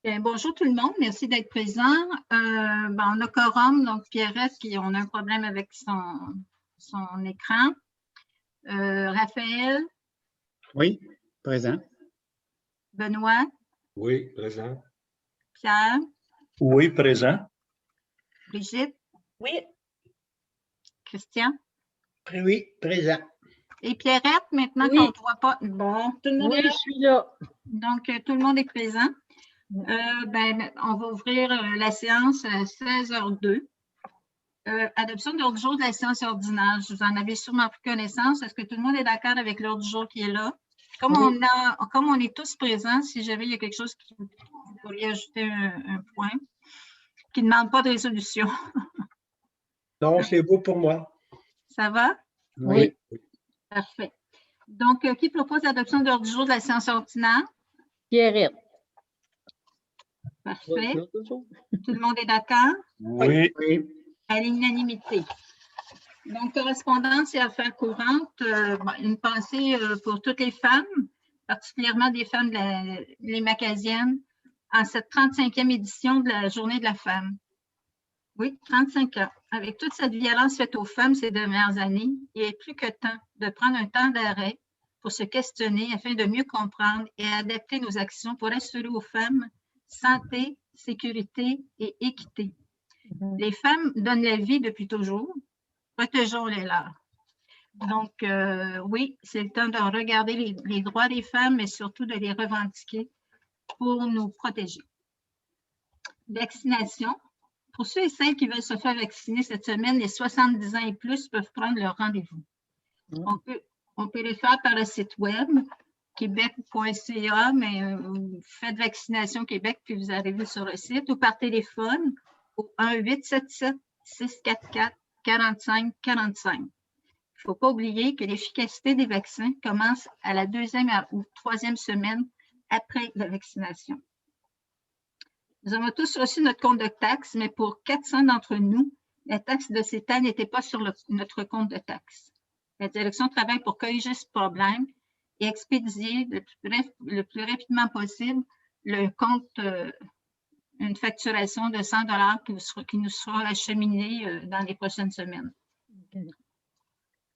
Bien, bonjour tout le monde, merci d'être présent. On a quorum, donc Pierrette, on a un problème avec son écran. Raphaël, Oui, présent. Benoît, Oui, présent. Pierre, Oui, présent. Brigitte, Oui, Christian Oui, présent. et Pierrette, maintenant Oui. qu'on ne te voit pas. Bon, tout le monde oui, est je là. suis là. Donc, tout le monde est présent. On va ouvrir la séance à 16h02. Adoption de l'ordre du jour de la séance ordinaire. Vous en avez sûrement pris connaissance. Est-ce que tout le monde est d'accord avec l'ordre du jour qui est là? Comme on est tous présents, si jamais il y a quelque chose qui vous pourriez ajouter un point qui ne demande pas de résolution. Non, c'est beau pour moi. Ça va? Oui. Parfait. Donc, qui propose l'adoption de l'ordre du jour de la séance ordinaire? Pierrette. Parfait. Tout le monde est d'accord? Oui. Oui. À l'unanimité. Donc, correspondance et affaires courantes, une pensée pour toutes les femmes, particulièrement des femmes, les Macasiennes, en cette 35e édition de la Journée de la femme. Oui, 35 ans. Avec toute cette violence faite aux femmes ces dernières années, il est plus que temps de prendre un temps d'arrêt pour se questionner afin de mieux comprendre et adapter nos actions pour assurer aux femmes santé, sécurité et équité. Les femmes donnent la vie depuis toujours. Protégeons-les leurs. Donc, oui, c'est le temps de regarder les droits des femmes, mais surtout de les revendiquer pour nous protéger. Vaccination. Pour ceux et celles qui veulent se faire vacciner cette semaine, les 70 ans et plus peuvent prendre leur rendez-vous. On peut les faire par le site web québec.ca, mais vous faites Vaccination Québec, puis vous arrivez sur le site, ou par téléphone au 1-877-644-4545. Il ne faut pas oublier que l'efficacité des vaccins commence à la 2e ou 3e semaine après la vaccination. Nous avons tous reçu notre compte de taxes, mais pour 400 d'entre nous, la taxe de cette année n'était pas sur notre compte de taxes. La direction travaille pour corriger ce problème et expédier le plus rapidement possible le compte, une facturation de 100 $ qui nous sera acheminée dans les prochaines semaines.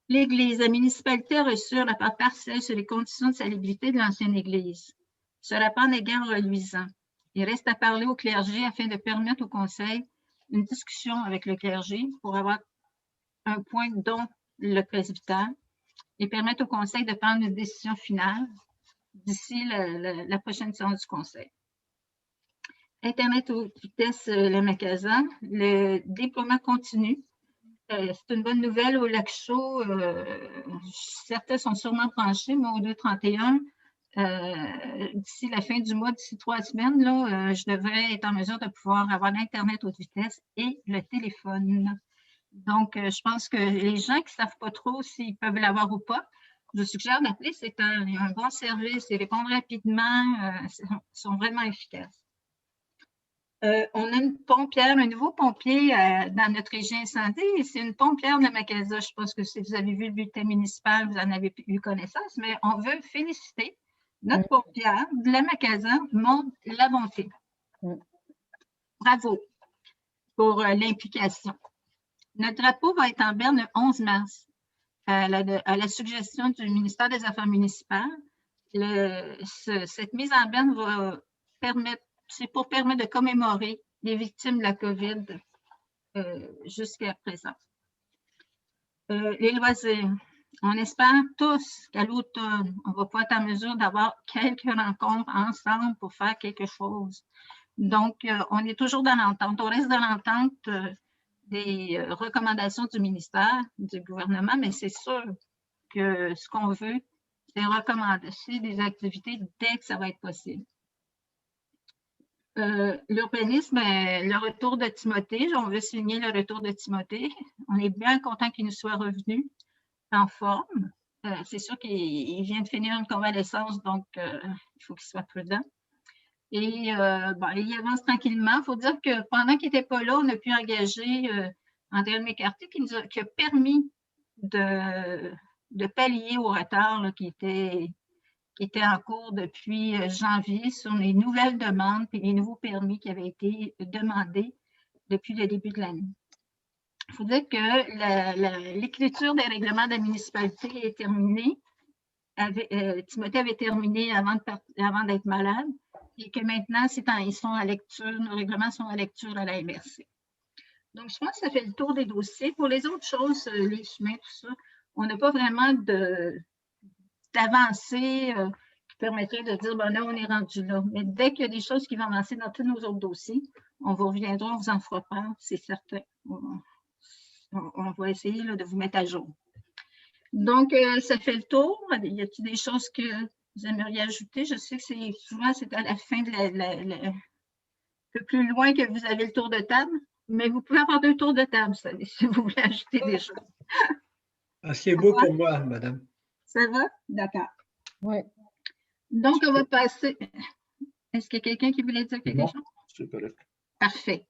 L'Église, la municipalité a reçu un rapport partiel sur les conditions de salubrité de l'ancienne Église. Ce rapport n'est guère reluisant. Il reste à parler au clergé afin de permettre au Conseil une discussion avec le clergé pour avoir un point dont le presbytère et permettre au Conseil de prendre une décision finale d'ici la prochaine séance du Conseil. Internet haute vitesse, le Macazan, le déploiement continue. C'est une bonne nouvelle au Lac-Chaud. Certains sont sûrement branchés, mais au 231, d'ici la fin du mois, d'ici 3 semaines, là, je devrais être en mesure de pouvoir avoir l'Internet haute vitesse et le téléphone. Donc, je pense que les gens qui ne savent pas trop s'ils peuvent l'avoir ou pas, je suggère d'appeler. C'est un bon service. Ils répondent rapidement. Ils sont vraiment efficaces. On a une pompière, un nouveau pompier dans notre région incendie. C'est une pompière de Macasa. Je pense que si vous avez vu le bulletin municipal, vous en avez eu connaissance, mais on veut féliciter notre pompière de la Macasa, Maude Labonté. Bravo pour l'implication. Notre drapeau va être en berne le 11 mars. À la suggestion du ministère des Affaires municipales, cette mise en berne va permettre, c'est pour permettre de commémorer les victimes de la COVID jusqu'à présent. Les loisirs. On espère tous qu'à l'automne, on va pouvoir être en mesure d'avoir quelques rencontres ensemble pour faire quelque chose. Donc, on est toujours dans l'entente. On reste dans l'entente des recommandations du ministère, du gouvernement, mais c'est sûr que ce qu'on veut, c'est recommander des activités dès que ça va être possible. L'urbanisme, le retour de Timothée, on veut souligner le retour de Timothée. On est bien content qu'il nous soit revenu en forme. C'est sûr qu'il vient de finir une convalescence, donc il faut qu'il soit prudent. Et il avance tranquillement. Il faut dire que pendant qu'il n'était pas là, on a pu engager André McCarthy qui a permis de pallier au retard là, qui qui était en cours depuis janvier sur les nouvelles demandes et les nouveaux permis qui avaient été demandés depuis le début de l'année. Il faut dire que l'écriture des règlements de la municipalité est terminée. Timothée avait terminé avant d'être malade et que maintenant, ils sont à lecture, nos règlements sont à lecture à la MRC. Donc, je pense que ça fait le tour des dossiers. Pour les autres choses, les chemins, tout ça, on n'a pas vraiment d'avancée qui permettrait de dire, ben là, on est rendu là. Mais dès qu'il y a des choses qui vont avancer dans tous nos autres dossiers, on vous reviendra, on vous en fera part, c'est certain. On va essayer là, de vous mettre à jour. Donc, ça fait le tour. Y a-t-il des choses que vous aimeriez ajouter? Je sais que souvent, c'est à la fin un peu plus loin que vous avez le tour de table, mais vous pouvez avoir 2 tours de table, si vous voulez ajouter des choses. Ah, c'est beau pour moi, madame. Ça va? D'accord. Oui. Donc, on va passer. Est-ce qu'il y a quelqu'un qui voulait dire quelque chose? C'est correct. Parfait.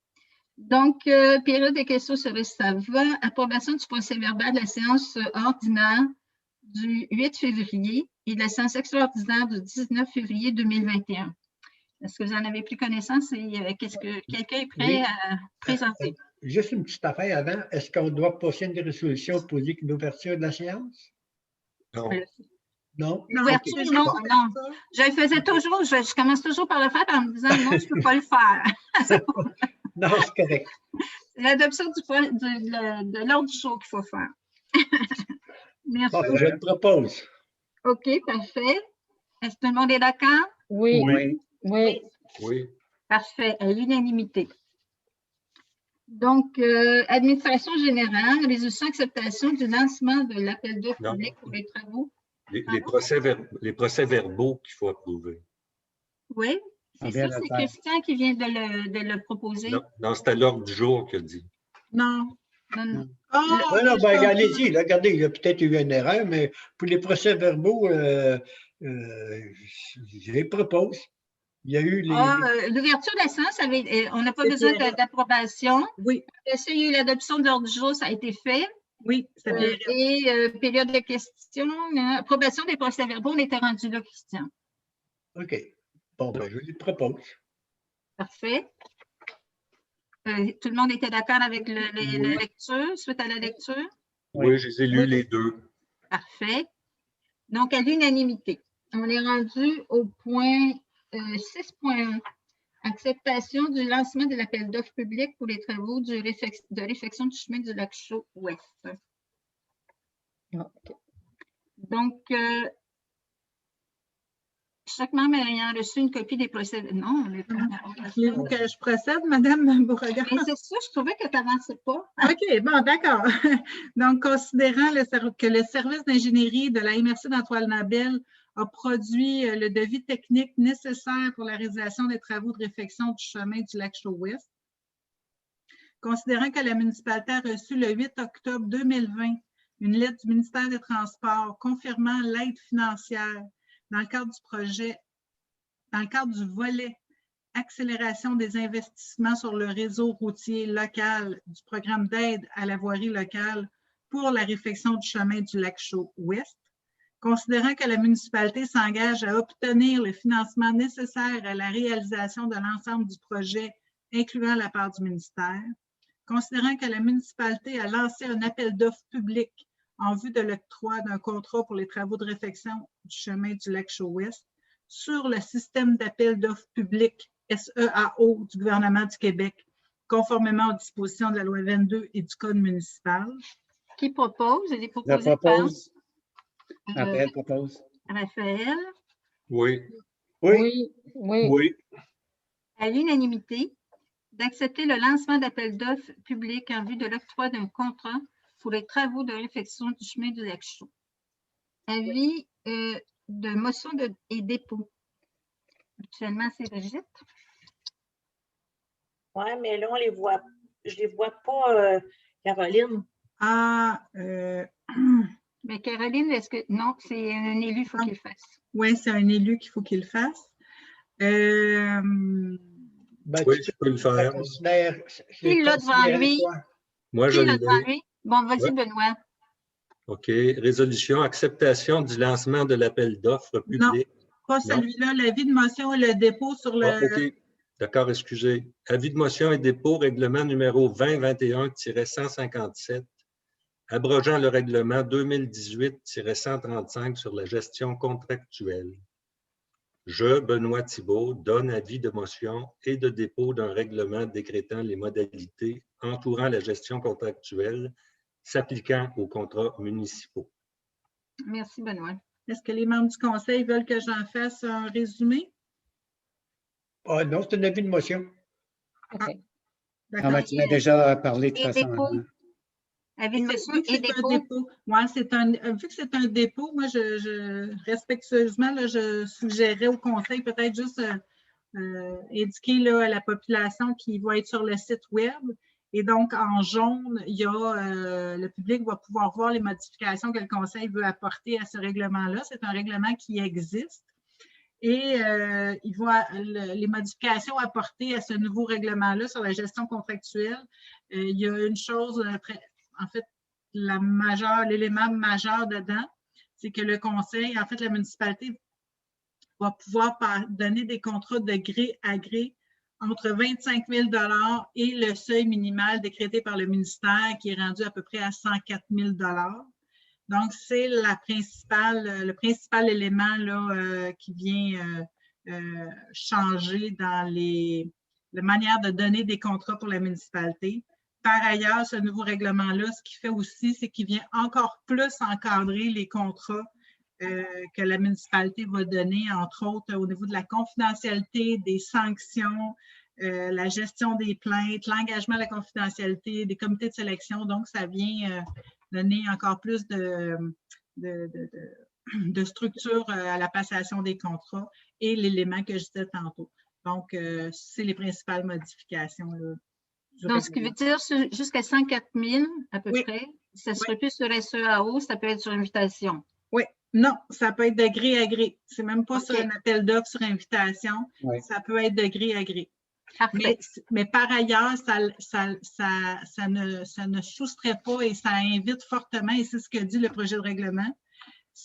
Donc, période de questions sur le ça va. Approbation du procès-verbal de la séance ordinaire du 8 février et de la séance extraordinaire du 19 février 2021. Est-ce que vous en avez pris connaissance et qu'est-ce que quelqu'un est prêt à présenter? Juste une petite affaire avant. Est-ce qu'on doit passer une résolution pour dire une ouverture de la séance? Non. Non? L'ouverture, Ok. non, non. Je le faisais toujours, je commence toujours par le faire en me disant non, je ne peux pas le faire. Non, c'est correct. C'est l'adoption de l'ordre du jour qu'il faut faire. Merci. Bon, je le propose. OK, parfait. Est-ce que tout le monde est d'accord? Oui. Oui. Oui. Oui. Parfait, à l'unanimité. Donc, administration générale, résolution acceptation du lancement de l'appel d'offres Non. public pour les travaux. Les procès-verbaux qu'il faut approuver. Oui, c'est On vient ça, de c'est le faire. Christian qui vient de le proposer. Non, c'est à l'ordre du jour qu'il dit. Non. Non, non. Ah, Oui, non, je ben, comprends. allez-y, là, regardez, il y a peut-être eu une erreur, mais pour les procès-verbaux, je les propose. Il y a eu les. L'ouverture de la séance, on n'a pas besoin d'approbation. Oui, S'il y a eu l'adoption de l'ordre du jour, ça a été fait. oui, c'est bien. Et période de questions, approbation des procès-verbaux, on était rendu là, Christian. OK. Bon, ben, je les propose. Parfait. Tout le monde était d'accord avec la lecture, suite à la lecture? Oui. Oui, je les ai lus les deux. Parfait. Donc, à l'unanimité. On est rendu au point 6.1. Acceptation du lancement de l'appel d'offres public pour les travaux de réfection du chemin du lac Chaux ouest. OK. Donc, chaque membre ayant reçu une copie des procès. Non, on est pas. Voulez-vous que je procède, Madame Beauregard? Mais c'est ça, je trouvais que tu n'avançais pas. OK, bon, d'accord. Donc, considérant que le service d'ingénierie de la MRC d'Antoine-Labelle a produit le devis technique nécessaire pour la réalisation des travaux de réfection du chemin du lac Chaux ouest, considérant que la municipalité a reçu le 8 octobre 2020 une lettre du ministère des Transports confirmant l'aide financière dans le cadre du projet, dans le cadre du volet accélération des investissements sur le réseau routier local du programme d'aide à la voirie locale pour la réfection du chemin du lac Chaux ouest, considérant que la municipalité s'engage à obtenir le financement nécessaire à la réalisation de l'ensemble du projet, incluant la part du ministère, considérant que la municipalité a lancé un appel d'offres public en vue de l'octroi d'un contrat pour les travaux de réfection du chemin du lac Chaux ouest sur le système d'appel d'offres public SEAO du gouvernement du Québec, conformément aux dispositions de la loi 22 et du code municipal. Qui propose? Elle est Je proposée propose. par Raphaël propose. Raphaël. Oui. Oui. Oui. Oui. Oui. À l'unanimité, d'accepter le lancement d'appel d'offres public en vue de l'octroi d'un contrat pour les travaux de réfection du chemin du lac Chaux. Avis de motion et dépôt. Actuellement, c'est Brigitte. Oui, mais là, je ne les vois pas, Caroline. Ah, Mais Caroline, est-ce que. Non, c'est un élu, il faut qu'il le fasse. oui, c'est un élu qu'il faut qu'il le fasse. Ben, Oui, je peux le faire. Qui l'a devant lui? Moi, Qui je l'a l'ai. devant lui? Bon, vas-y, Ouais. Benoît. OK. Résolution, acceptation du lancement de l'appel d'offres public. Pas celui-là, l'avis de motion et le dépôt sur le... Ah, OK. D'accord, excusez. Avis de motion et dépôt, règlement numéro 2021-157, abrogeant le règlement 2018-135 sur la gestion contractuelle. Je, Benoît Thibault, donne avis de motion et de dépôt d'un règlement décrétant les modalités entourant la gestion contractuelle s'appliquant aux contrats municipaux. Merci, Benoît. Est-ce que les membres du conseil veulent que j'en fasse un résumé? Ah non, c'est un avis de motion. OK. Non, D'accord. mais tu m'as déjà parlé de toute Et façon. dépôt. Hein. Avis de Vu motion que et c'est un dépôt. dépôt. Ouais, vu que c'est un dépôt, moi, je respectueusement, là, je suggérerais au conseil peut-être juste indiquer là, à la population qui va être sur le site web. Et donc, en jaune, il y a le public va pouvoir voir les modifications que le conseil veut apporter à ce règlement-là. C'est un règlement qui existe. Et il voit les modifications apportées à ce nouveau règlement-là sur la gestion contractuelle. Il y a une chose, en fait, l'élément majeur dedans, c'est que le conseil, en fait, la municipalité va pouvoir donner des contrats de gré à gré entre 25 000 $ et le seuil minimal décrété par le ministère qui est rendu à peu près à 104 000 $. Donc, c'est le principal élément là, qui vient changer dans la manière de donner des contrats pour la municipalité. Par ailleurs, ce nouveau règlement-là, ce qu'il fait aussi, c'est qu'il vient encore plus encadrer les contrats que la municipalité va donner, entre autres au niveau de la confidentialité, des sanctions, la gestion des plaintes, l'engagement à la confidentialité, des comités de sélection. Donc, ça vient donner encore plus de structure à la passation des contrats et l'élément que je disais tantôt. Donc, c'est les principales modifications. Là, donc, ce qui veut dire jusqu'à 104 000 à peu près, ça serait plus sur SEAO, ça peut être sur invitation. Oui, non, ça peut être de gré à gré. C'est même pas sur un appel d'offres sur invitation. Oui. Ça peut être de gré à gré. Parfait. Mais par ailleurs, ça ne soustrait pas et ça invite fortement, et c'est ce que dit le projet de règlement,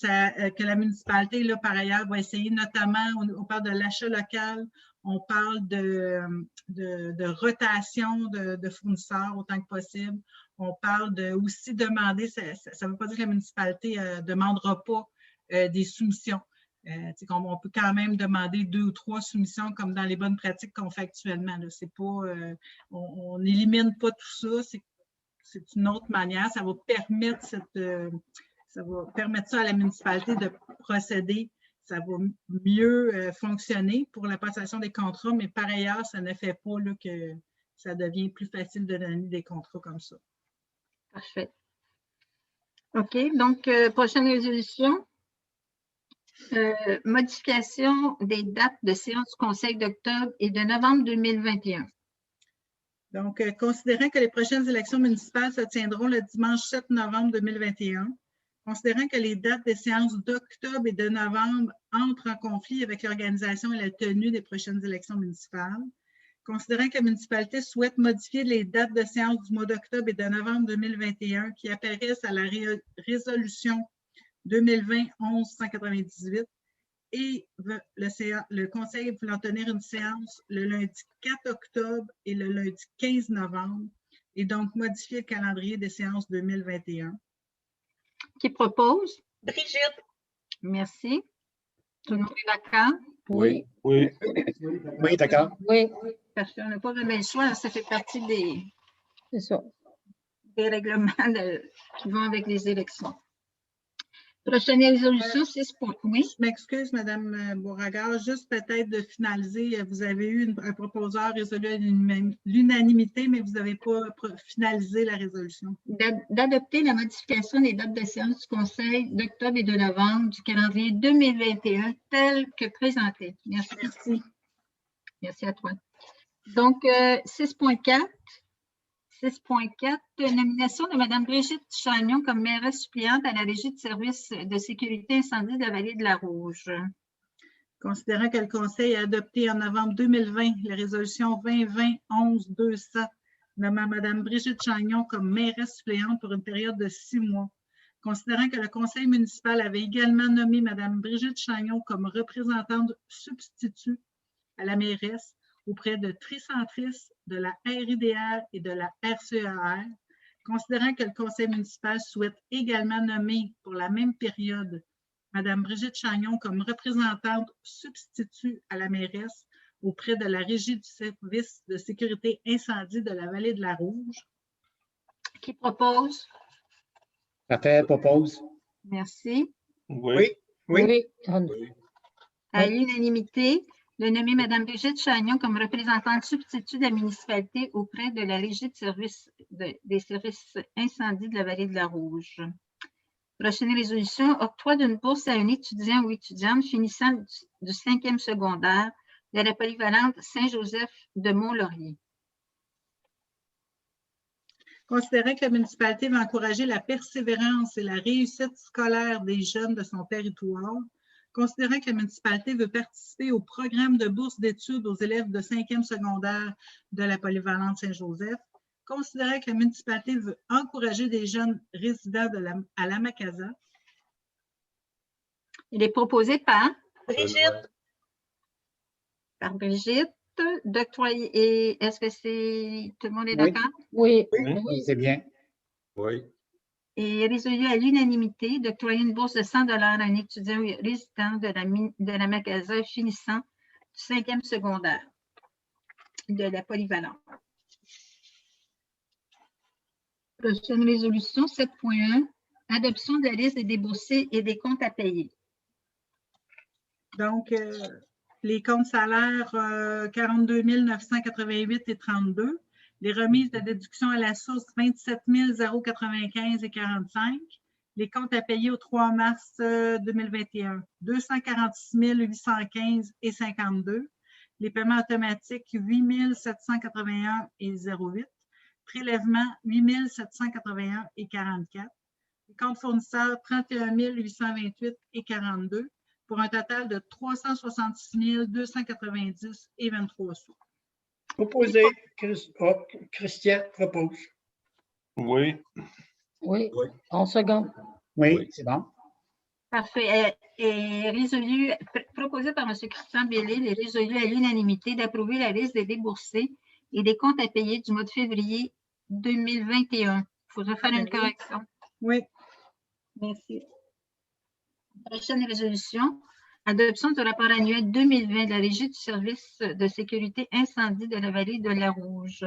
que la municipalité, là, par ailleurs, va essayer, notamment, on parle de l'achat local, on parle de rotation de fournisseurs autant que possible. On parle de aussi demander, ça ne veut pas dire que la municipalité ne demandera pas des soumissions. On peut quand même demander 2 ou 3 soumissions comme dans les bonnes pratiques qu'on fait actuellement. Là. C'est pas, on n'élimine pas tout ça, c'est une autre manière. Ça va permettre ça à la municipalité de procéder. Ça va mieux fonctionner pour la passation des contrats, mais par ailleurs, ça ne fait pas là, que ça devient plus facile de donner des contrats comme ça. Parfait. OK, donc, prochaine résolution. Modification des dates de séance du Conseil d'octobre et de novembre 2021. Donc, considérant que les prochaines élections municipales se tiendront le dimanche 7 novembre 2021, considérant que les dates des séances d'octobre et de novembre entrent en conflit avec l'organisation et la tenue des prochaines élections municipales, considérant que la municipalité souhaite modifier les dates de séance du mois d'octobre et de novembre 2021 qui apparaissent à la résolution 2020-11-198 et le conseil voulant tenir une séance le lundi 4 octobre et le lundi 15 novembre et donc modifier le calendrier des séances 2021. Qui propose? Brigitte. Merci. Tout le monde est d'accord? Oui. Oui. Oui, d'accord. Oui, Parce qu'on n'a pas vraiment le choix, ça fait partie c'est ça. des règlements qui vont avec les élections. Prochaine résolution, 6 points. Oui. Je m'excuse, Mme Beauregard, juste peut-être de finaliser. Vous avez eu un proposeur résolu à l'unanimité, mais vous n'avez pas finalisé la résolution. D'adopter la modification des dates de séance du Conseil d'octobre et de novembre du calendrier 2021 tel que présenté. Merci. Merci. Merci à toi. Donc, 6.4. 6.4, nomination de Mme Brigitte Chagnon comme mairesse suppléante à la Régie de services de sécurité incendie de la Vallée de la Rouge. Considérant que le Conseil a adopté en novembre 2020 la résolution 2020-11-200, nommant Mme Brigitte Chagnon comme mairesse suppléante pour une période de 6 mois. Considérant que le conseil municipal avait également nommé Mme Brigitte Chagnon comme représentante substitut à la mairesse auprès de Tricentrice, de la RIDR et de la RCER, considérant que le conseil municipal souhaite également nommer pour la même période Mme Brigitte Chagnon comme représentante substitut à la mairesse auprès de la Régie du service de sécurité incendie de la Vallée de la Rouge. Qui propose? Raphaël propose. Merci. Oui. Oui. Oui. À l'unanimité, de nommer Mme Brigitte Chagnon comme représentante substitut de la municipalité auprès de la Régie de service des services incendies de la Vallée de la Rouge. Prochaine résolution, octroi d'une bourse à un étudiant ou étudiante finissant du 5e secondaire de la polyvalente Saint-Joseph de Mont-Laurier. Considérant que la municipalité va encourager la persévérance et la réussite scolaire des jeunes de son territoire, considérant que la municipalité veut participer au programme de bourse d'études aux élèves de 5e secondaire de la polyvalente Saint-Joseph, considérant que la municipalité veut encourager des jeunes résidents à la Macasa. Il est proposé par Brigitte, Brigitte, d'octroyer. Et est-ce que c'est tout le monde est Oui. d'accord? Oui. Oui, c'est bien. Oui. Et résolu à l'unanimité d'octroyer une bourse de 100 $ à un étudiant ou résident de la Macasa finissant du 5e secondaire de la polyvalente. Prochaine résolution 7.1, adoption de la liste des déboursés et des comptes à payer. Donc, les comptes salaires 42 988 et 32. Les remises de déduction à la source 27 095 et 45. Les comptes à payer au 3 mars 2021 246 815 et 52. Les paiements automatiques 8 781 et 08. Prélèvement 8 781 et 44. Les comptes fournisseurs 31 828 et 42. Pour un total de 366 290 et 23 sous. Proposé. Christian propose. Oui. Oui. Oui. En seconde. Oui, Oui. c'est bon. Parfait. Et résolu, proposé par M. Christian Bellil et résolu à l'unanimité d'approuver la liste des déboursés et des comptes à payer du mois de février 2021. Il faudrait faire une correction. Oui. Merci. Prochaine résolution, adoption du rapport annuel 2020 de la Régie du service de sécurité incendie de la Vallée de la Rouge.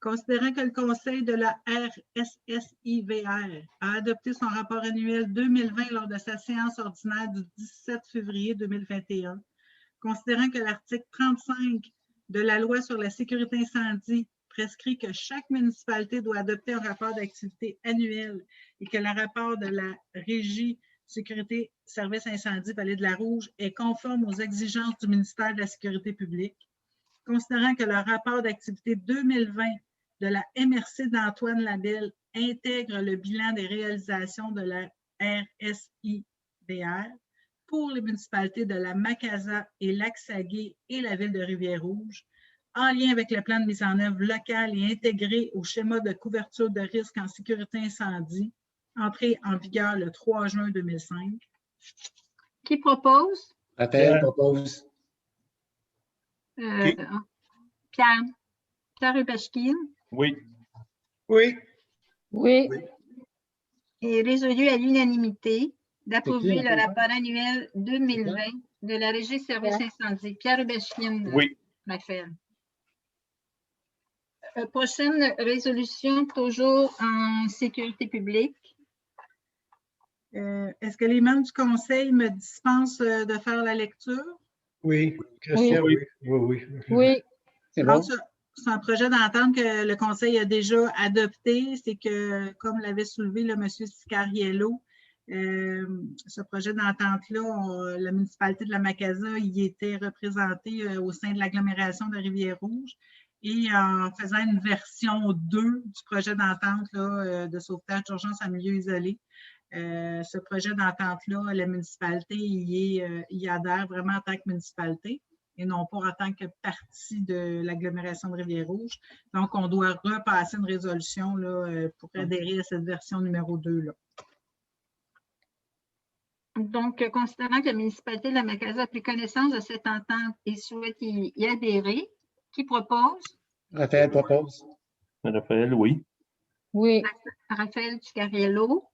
Considérant que le Conseil de la RSSIVR a adopté son rapport annuel 2020 lors de sa séance ordinaire du 17 février 2021, considérant que l'article 35 de la Loi sur la sécurité incendie prescrit que chaque municipalité doit adopter un rapport d'activité annuel et que le rapport de la Régie Sécurité Service Incendie Vallée de la Rouge est conforme aux exigences du ministère de la Sécurité publique, considérant que le rapport d'activité 2020 de la MRC d'Antoine Labelle intègre le bilan des réalisations de la RSIVR pour les municipalités de la Macasa et Lac-Saguet et la ville de Rivière-Rouge, en lien avec le plan de mise en œuvre local et intégré au schéma de couverture de risque en sécurité incendie, entré en vigueur le 3 juin 2005. Qui propose? Raphaël propose. Qui? Pierre Hubachkin. Oui. Oui. Oui. Et résolu à l'unanimité d'approuver C'est qui, le rapport annuel 2020 de la Régie Service Incendie. Pierre Hubachkin. Oui. Raphaël. Prochaine résolution, toujours en sécurité publique. Est-ce que les membres du conseil me dispensent de faire la lecture? Oui. Christian, oui. Oui. Oui. C'est bon. C'est un projet d'entente que le conseil a déjà adopté. C'est que, comme l'avait soulevé le M. Sicariello, ce projet d'entente-là, la municipalité de la Macasa y était représentée au sein de l'agglomération de Rivière-Rouge. Et en faisant une version 2 du projet d'entente de sauvetage d'urgence en milieu isolé, ce projet d'entente-là, la municipalité y adhère vraiment en tant que municipalité et non pas en tant que partie de l'agglomération de Rivière-Rouge. Donc, on doit repasser une résolution là, pour adhérer à cette version numéro 2. Là. Donc, considérant que la municipalité de la Macasa a pris connaissance de cette entente et souhaite y adhérer, qui propose? Raphaël propose. Raphaël, oui. Oui. Raphaël Tucariello.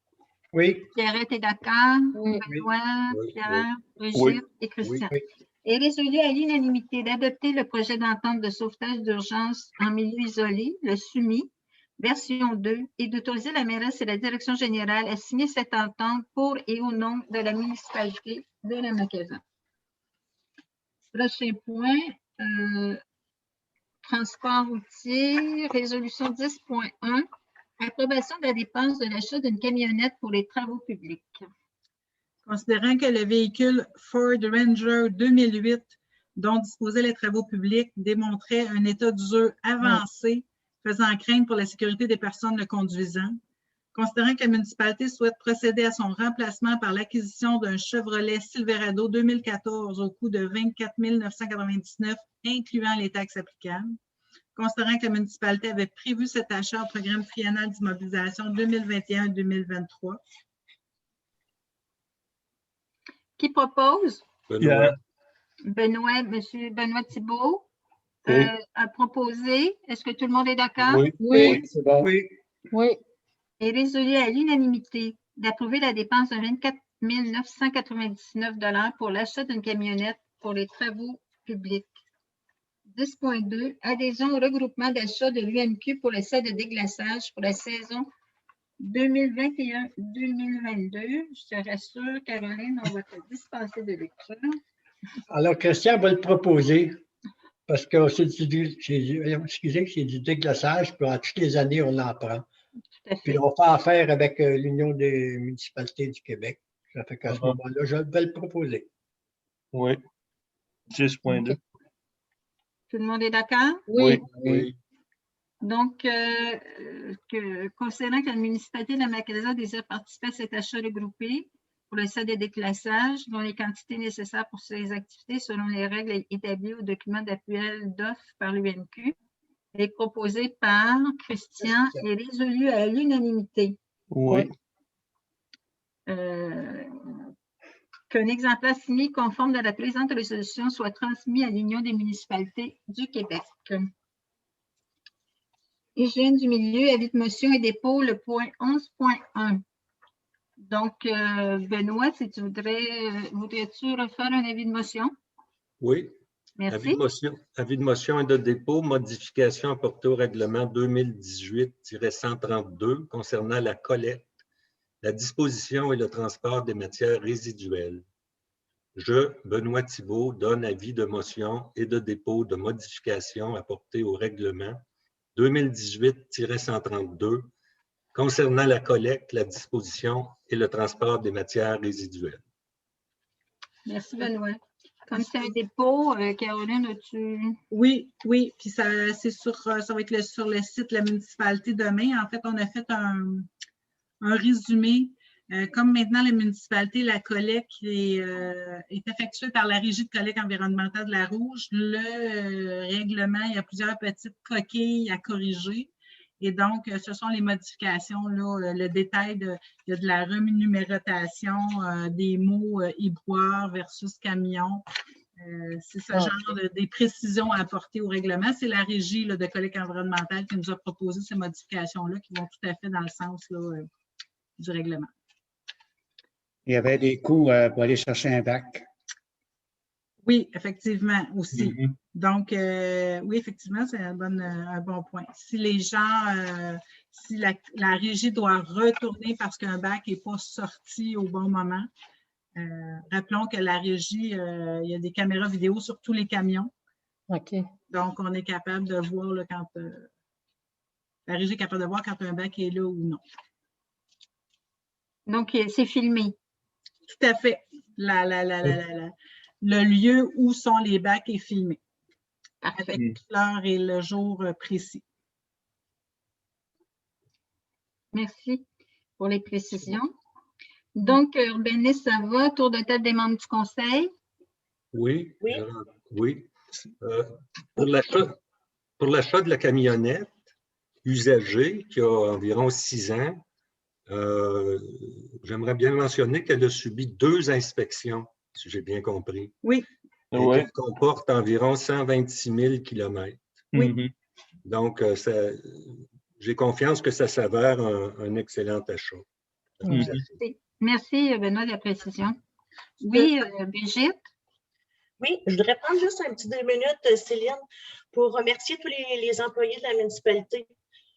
Oui, Pierrette est d'accord. Oui. Benoît, Oui. Pierre, Brigitte Oui. et Christian. Oui. Est résolu à l'unanimité d'adopter le projet d'entente de sauvetage d'urgence en milieu isolé, le SUMI, version 2, et d'autoriser la mairesse et la direction générale à signer cette entente pour et au nom de la municipalité de la Macasa. Prochain point, transport routier, résolution 10.1, approbation de la dépense de l'achat d'une camionnette pour les travaux publics. Considérant que le véhicule Ford Ranger 2008, dont disposaient les travaux publics, démontrait un état d'usure avancé, faisant craindre pour la sécurité des personnes le conduisant. Considérant que la municipalité souhaite procéder à son remplacement par l'acquisition d'un Chevrolet Silverado 2014 au coût de 24 999, incluant les taxes applicables. Considérant que la municipalité avait prévu cet achat au programme triennal d'immobilisation 2021-2023. Qui propose? Benoît. Benoît, Monsieur Benoît Thibault Oui. a proposé. Est-ce que tout le monde est d'accord? Oui. Oui. C'est bon. oui, Oui. Est résolu à l'unanimité d'approuver la dépense de 24 999 $ pour l'achat d'une camionnette pour les travaux publics. 10.2, adhésion au regroupement d'achat de l'UMQ pour l'essai de déglaçage pour la saison 2021-2022. Je te rassure, Caroline, on va te dispenser de lecture. alors Christian va le proposer parce que c'est du déglaçage, puis à toutes les années, on en prend. Tout à Puis fait. on fait affaire avec l'Union des municipalités du Québec. Ça fait qu'à ce Ah. moment-là, je vais le proposer. Oui. 10.2. Tout le monde est d'accord? Oui. Oui. Donc, considérant que la municipalité de la Macasa désire participer à cet achat regroupé pour le set de déclassage, dont les quantités nécessaires pour ces activités selon les règles établies au document d'appel d'offres par l'UMQ, est proposé par Christian et résolu à l'unanimité. Oui. Qu'un exemplaire signé conforme de la présente résolution soit transmis à l'Union des municipalités du Québec. Hygiène du milieu, avis de motion et dépôt, le point 11.1. Donc, Benoît, si tu voudrais-tu refaire un avis de motion? Oui. Merci. Avis de motion et de dépôt, modification apportée au règlement 2018-132 concernant la collecte, la disposition et le transport des matières résiduelles. Je, Benoît Thibault, donne avis de motion et de dépôt de modification apportée au règlement 2018-132 concernant la collecte, la disposition et le transport des matières résiduelles. Merci, Benoît. Comme c'est un dépôt, Caroline, as-tu... Oui, oui, puis ça va être sur le site de la municipalité demain. En fait, on a fait un résumé. Comme maintenant, la municipalité, la collecte est effectuée par la Régie de collecte environnementale de la Rouge. Le règlement, il y a plusieurs petites coquilles à corriger. Et donc, ce sont les modifications, là, le détail il y a de la renumérotation des mots éboueur versus camion. C'est ce genre des précisions à apporter au règlement. C'est la Régie là, de collecte environnementale qui nous a proposé ces modifications-là qui vont tout à fait dans le sens là, du règlement. Il y avait des coûts pour aller chercher un bac. Oui, effectivement, aussi. Mhm. Donc, oui, effectivement, c'est un bon point. Si les gens, si la régie doit retourner parce qu'un bac n'est pas sorti au bon moment, rappelons que la régie, il y a des caméras vidéo sur tous les camions. OK. Donc, on est capable de voir là, quand la régie est capable de voir quand un bac est là ou non. Donc, c'est filmé. Tout à fait. Le lieu où sont les bacs est filmé. Parfait. Avec l'heure et le jour précis. Merci pour les précisions. Donc, Urbanis, ça va? Tour de tête des membres du conseil? Oui. Oui. Oui. Pour l'achat de la camionnette usagée qui a environ 6 ans, J'aimerais bien mentionner qu'elle a subi 2 inspections, si j'ai bien compris. Oui. Et Oui. qu'elle comporte environ 126 000 kilomètres. Oui. Mhm. Donc, j'ai confiance que ça s'avère un excellent achat. Mhm. Merci, Benoît, de la précision. Oui, Brigitte? Oui, je voudrais prendre juste un petit 2 minutes, Céline, pour remercier tous les employés de la municipalité.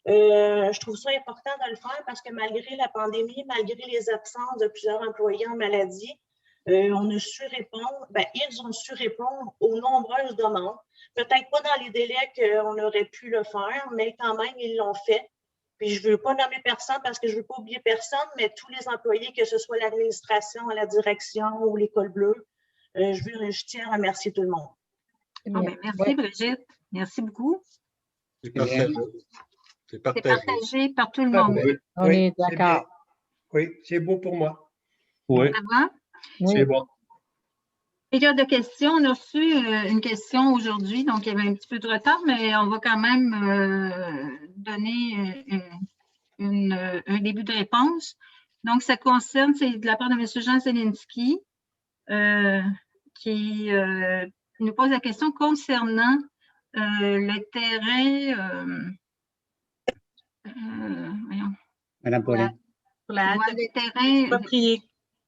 Je trouve ça important de le faire parce que malgré la pandémie, malgré les absences de plusieurs employés en maladie, on a su répondre, ils ont su répondre aux nombreuses demandes. Peut-être pas dans les délais qu'on aurait pu le faire, mais quand même, ils l'ont fait. Puis je ne veux pas nommer personne parce que je ne veux pas oublier personne, mais tous les employés, que ce soit l'administration, la direction ou l'école bleue, je tiens à remercier tout le monde. Ah, ben, merci, Brigitte. Merci beaucoup. C'est partagé. C'est C'est partagé. partagé par tout le Ah, monde. oui, On oui, est c'est d'accord. bien. Oui, c'est beau pour moi. Oui, Ça va? Oui. c'est bon. Période de questions. On a reçu une question aujourd'hui, donc il y avait un petit peu de retard, mais on va quand même donner un début de réponse. Donc, ça concerne, c'est de la part de M. Jean Zelinski, qui nous pose la question concernant le terrain, voyons, Madame Paulin. Pour la le terrain expropriée.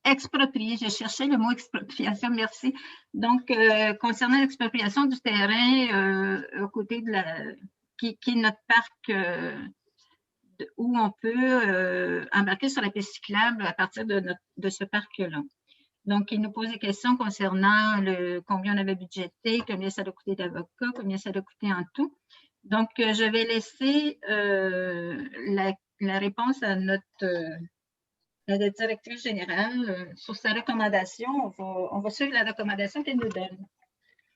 exproprié. Je cherchais le mot expropriation, merci. Donc, concernant l'expropriation du terrain aux côtés de qui est notre parc où on peut embarquer sur la piste cyclable à partir de ce parc-là. Donc, il nous pose des questions concernant combien on avait budgété, combien ça doit coûter d'avocat, combien ça doit coûter en tout. Donc, je vais laisser la réponse à la directrice générale sur sa recommandation. On va suivre la recommandation qu'elle nous donne.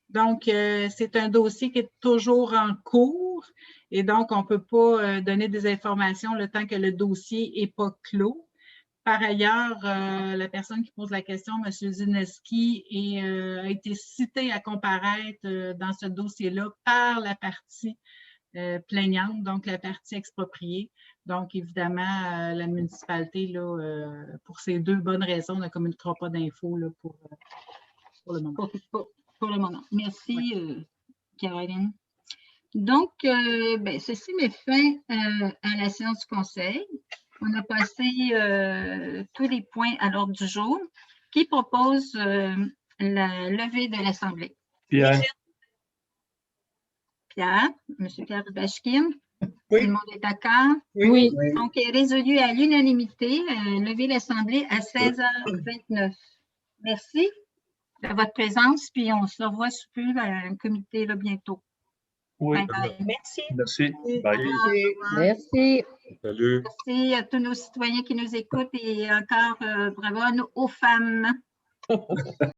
Donc, c'est un dossier qui est toujours en cours et donc, on ne peut pas donner des informations le temps que le dossier n'est pas clos. Par ailleurs, la personne qui pose la question, M. Zineski, a été cité à comparaître dans ce dossier-là par la partie plaignante, donc la partie expropriée. Donc, évidemment, la municipalité, là, pour ces 2 bonnes raisons, ne communiquera pas d'infos pour le moment. Pour le moment. Merci, Caroline. Donc, ceci met fin à la séance du Conseil. On a passé tous les points à l'ordre du jour. Qui propose la levée de l'Assemblée? Pierre, Pierre, M. Pierre Bachkin. Oui. Tout le monde est d'accord? Oui. Donc, est résolu à l'unanimité, lever l'Assemblée à 16h29. Merci de votre présence, puis on se revoit sous peu à un comité là, bientôt. oui, Bye bye. Merci. merci. Bye. Merci. Salut. Merci à tous nos citoyens qui nous écoutent et encore bravo aux femmes.